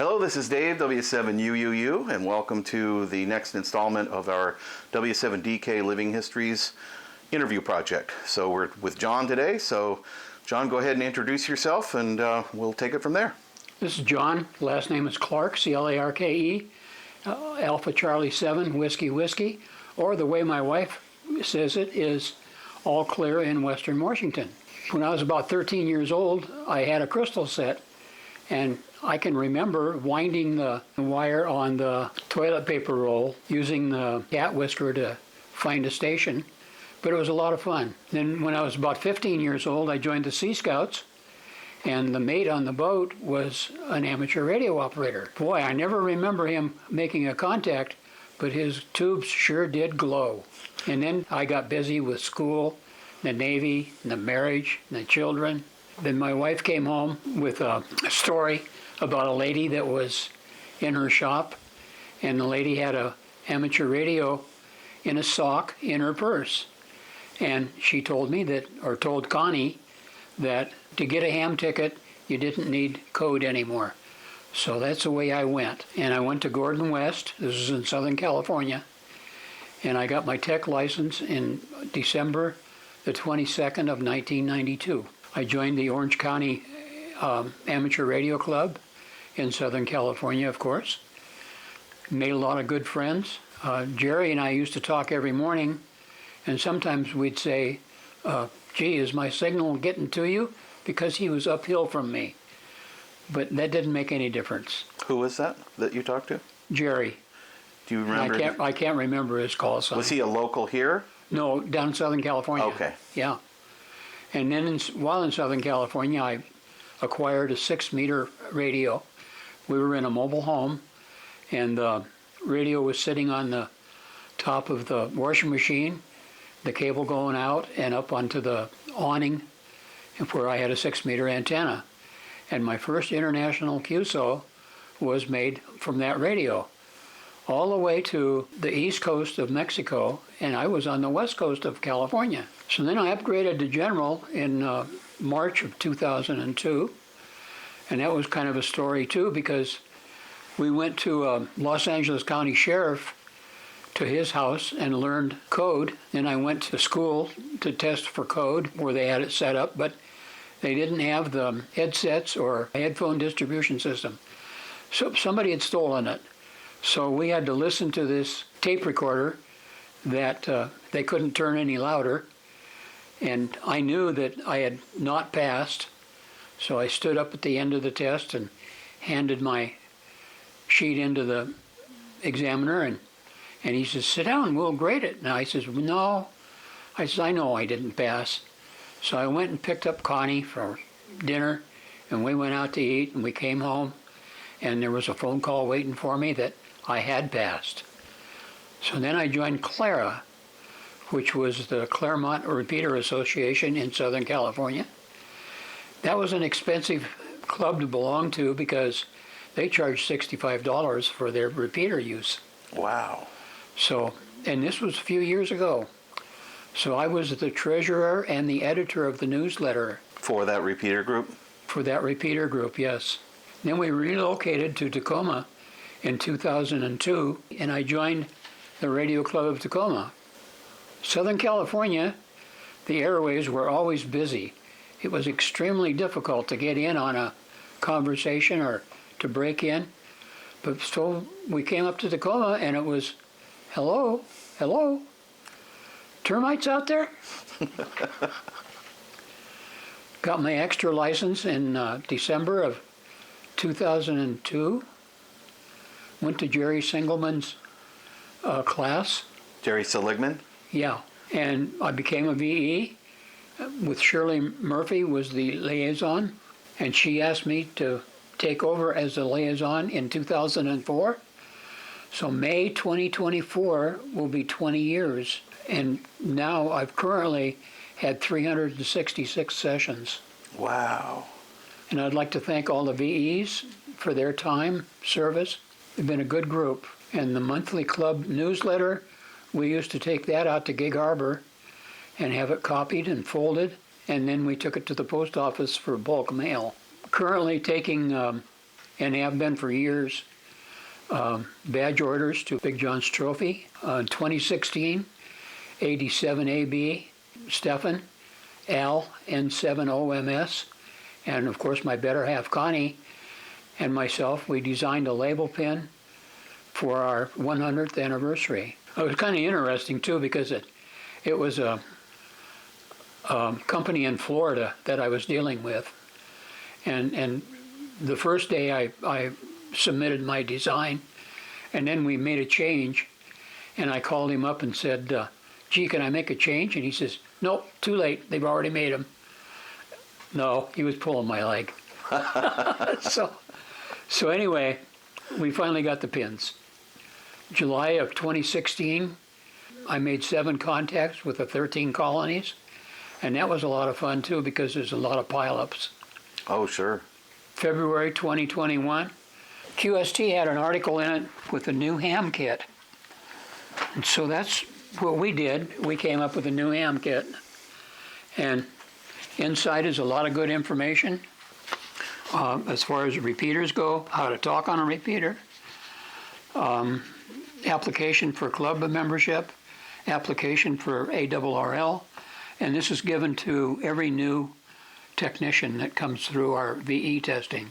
Hello, this is Dave, W7UUU, and welcome to the next installment of our W7DK Living Histories interview project. So we're with John today. So John, go ahead and introduce yourself and we'll take it from there. This is John. Last name is Clarke, C-L-A-R-K-E, Alpha Charlie 7, Whiskey Whiskey, or the way my wife says it is all clear in Western Washington. When I was about 13 years old, I had a crystal set, and I can remember winding the wire on the toilet paper roll using the cat whisker to find a station, but it was a lot of fun. Then when I was about 15 years old, I joined the Sea Scouts, and the mate on the boat was an amateur radio operator. Boy, I never remember him making a contact, but his tubes sure did glow. And then I got busy with school, the Navy, the marriage, the children. Then my wife came home with a story about a lady that was in her shop, and the lady had a amateur radio in a sock in her purse. And she told me that, or told Connie, that to get a ham ticket, you didn't need code anymore. So that's the way I went. And I went to Gordon West, this is in Southern California, and I got my tech license in December the 22nd of 1992. I joined the Orange County Amateur Radio Club in Southern California, of course. Made a lot of good friends. Jerry and I used to talk every morning, and sometimes we'd say, gee, is my signal getting to you? Because he was uphill from me. But that didn't make any difference. Who was that you talked to? Jerry. Do you remember? I can't remember his call sign. Was he a local here? No, down in Southern California. Okay. Yeah. And then while in Southern California, I acquired a 6-meter radio. We were in a mobile home, and the radio was sitting on the top of the washing machine, the cable going out and up onto the awning where I had a 6-meter antenna. And my first international QSO was made from that radio, all the way to the east coast of Mexico, and I was on the west coast of California. So then I upgraded to general in March of 2002, and that was kind of a story too, because we went to Los Angeles County Sheriff to his house and learned code. Then I went to school to test for code where they had it set up, but they didn't have the headsets or headphone distribution system. So somebody had stolen it. So we had to listen to this tape recorder that they couldn't turn any louder. And I knew that I had not passed. So I stood up at the end of the test and handed my sheet into the examiner, and he says, sit down, we'll grade it. And I says, no. I says, I know I didn't pass. So I went and picked up Connie for dinner, and we went out to eat, and we came home, and there was a phone call waiting for me that I had passed. So then I joined Clara, which was the Claremont Repeater Association in Southern California. That was an expensive club to belong to because they charged $65 for their repeater use. Wow. So, and this was a few years ago. So I was the treasurer and the editor of the newsletter. For that repeater group? For that repeater group, yes. Then we relocated to Tacoma in 2002, and I joined the Radio Club of Tacoma. Southern California, the airways were always busy. It was extremely difficult to get in on a conversation or to break in. But so we came up to Tacoma, and it was, hello, hello, termites out there? Got my extra license in December of 2002. Went to Jerry Singelman's class. Jerry Seligman? Yeah, and I became a VE. With Shirley Murphy was the liaison, and she asked me to take over as the liaison in 2004. So May 2024 will be 20 years, and now I've currently had 366 sessions. Wow. And I'd like to thank all the VEs for their time, service. They've been a good group. And the monthly club newsletter, we used to take that out to Gig Harbor and have it copied and folded, and then we took it to the post office for bulk mail. Currently taking and have been for years. Badge orders to Big John's Trophy. 2016, AC7WW, Stefan, Al, N7OMS, and of course my better half Connie and myself, we designed a label pin for our 100th anniversary. It was kind of interesting too because it was a company in Florida that I was dealing with, and the first day I submitted my design, and then we made a change, and I called him up and said, gee, can I make a change? And he says, nope, too late, they've already made them. No, he was pulling my leg. So anyway, we finally got the pins. July of 2016, I made 7 contacts with the 13 colonies, and that was a lot of fun too because there's a lot of pileups. Oh, sure. February 2021, QST had an article in it with a new ham kit. And so that's what we did. We came up with a new ham kit. And inside is a lot of good information as far as repeaters go, how to talk on a repeater, application for club membership, application for ARRL, and this is given to every new technician that comes through our VE testing.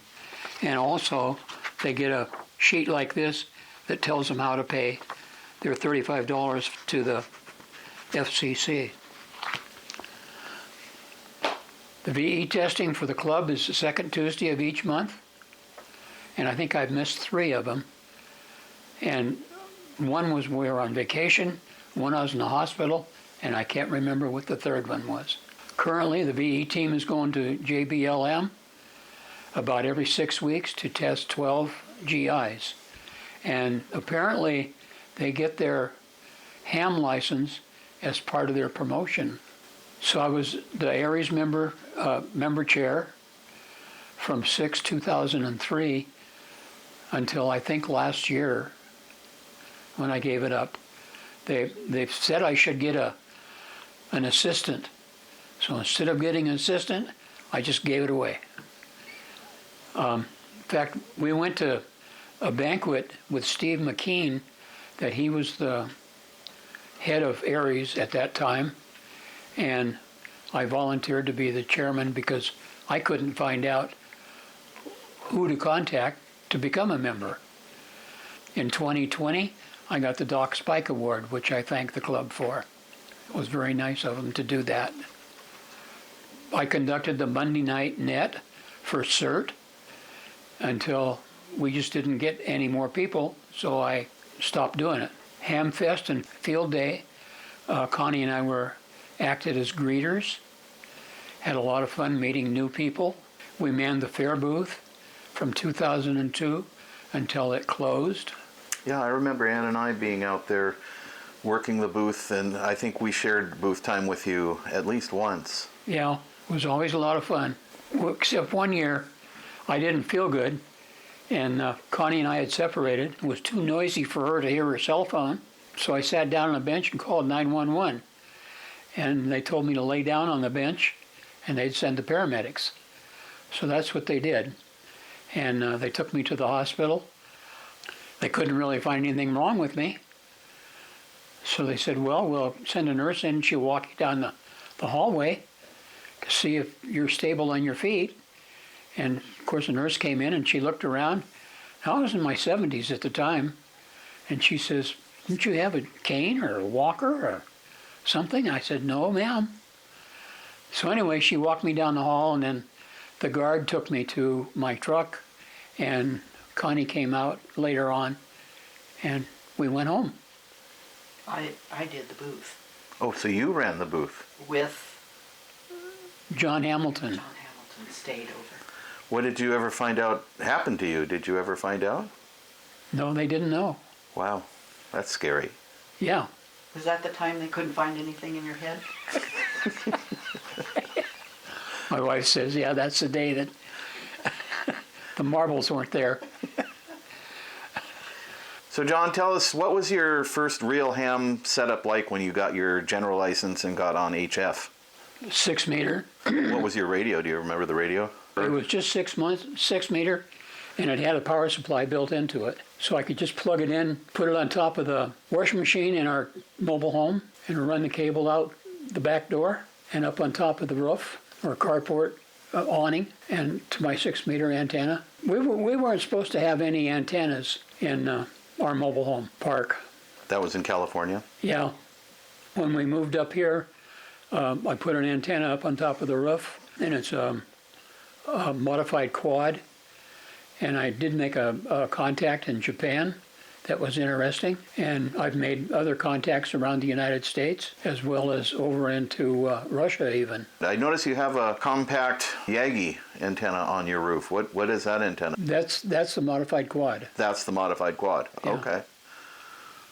And also, they get a sheet like this that tells them how to pay their $35 to the FCC. The VE testing for the club is the second Tuesday of each month, and I think I've missed 3 of them. And one was we were on vacation, one I was in the hospital, and I can't remember what the third one was. Currently, the VE team is going to JBLM about every 6 weeks to test 12 GIs. And apparently, they get their ham license as part of their promotion. So I was the Aries member chair from 2003 until I think last year when I gave it up. They said I should get an assistant. So instead of getting an assistant, I just gave it away. In fact, we went to a banquet with Steve McKean, that he was the head of Aries at that time, and I volunteered to be the chairman because I couldn't find out who to contact to become a member. In 2020, I got the Doc Spike Award, which I thank the club for. It was very nice of them to do that. I conducted the Monday night net for CERT until we just didn't get any more people, so I stopped doing it. Hamfest and Field Day, Connie and I acted as greeters, had a lot of fun meeting new people. We manned the fair booth from 2002 until it closed. Yeah, I remember Ann and I being out there working the booth, and I think we shared booth time with you at least once. Yeah, it was always a lot of fun. Well, except one year, I didn't feel good, and Connie and I had separated. It was too noisy for her to hear her cell phone, so I sat down on a bench and called 911. And they told me to lay down on the bench, and they'd send the paramedics. So that's what they did. And they took me to the hospital. They couldn't really find anything wrong with me. So they said, well, we'll send a nurse in, and she'll walk you down the hallway to see if you're stable on your feet. And of course, the nurse came in and she looked around. I was in my 70s at the time. And she says, didn't you have a cane or a walker or something? I said, no, ma'am. So anyway, she walked me down the hall, and then the guard took me to my truck, and Connie came out later on, and we went home. I did the booth. Oh, so you ran the booth? With John Hamilton. John Hamilton stayed over. What did you ever find out happened to you? Did you ever find out? No, they didn't know. Wow, that's scary. Yeah. Was that the time they couldn't find anything in your head? My wife says, yeah, that's the day that the marbles weren't there. So John, tell us, what was your first real ham setup like when you got your general license and got on HF? 6 meter. What was your radio? Do you remember the radio? It was just 6 meter, and it had a power supply built into it. So I could just plug it in, put it on top of the washing machine in our mobile home, and run the cable out the back door and up on top of the roof or carport awning and to my 6-meter antenna. We weren't supposed to have any antennas in our mobile home park. That was in California? Yeah. When we moved up here, I put an antenna up on top of the roof, and it's a modified quad. And I did make a contact in Japan that was interesting. And I've made other contacts around the United States, as well as over into Russia even. I notice you have a compact Yagi antenna on your roof. What is that antenna? That's the modified quad. That's the modified quad. Yeah. Okay.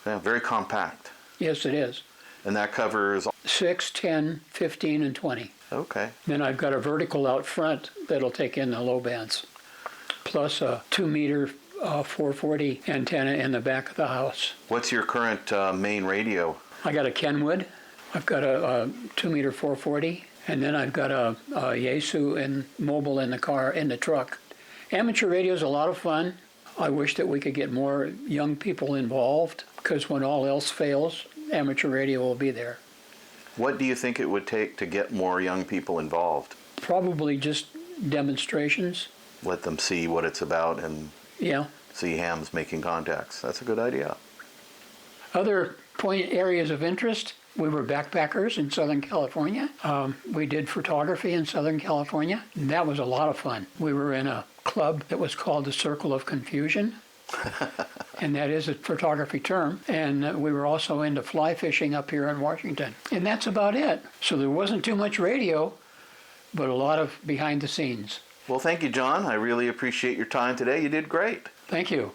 Yeah, very compact. Yes, it is. And that covers... 6, 10, 15, and 20. Okay. Then I've got a vertical out front that'll take in the low bands, plus a 2-meter 440 antenna in the back of the house. What's your current main radio? I got a Kenwood. I've got a 2-meter 440, and then I've got a Yaesu and mobile in the car, in the truck. Amateur radio is a lot of fun. I wish that we could get more young people involved, because when all else fails, amateur radio will be there. What do you think it would take to get more young people involved? Probably just demonstrations. Let them see what it's about and Yeah. see hams making contacts. That's a good idea. Other areas of interest, we were backpackers in Southern California. We did photography in Southern California. And that was a lot of fun. We were in a club that was called the Circle of Confusion. And that is a photography term. And we were also into fly fishing up here in Washington. And that's about it. So there wasn't too much radio, but a lot of behind the scenes. Well, thank you, John. I really appreciate your time today. You did great. Thank you.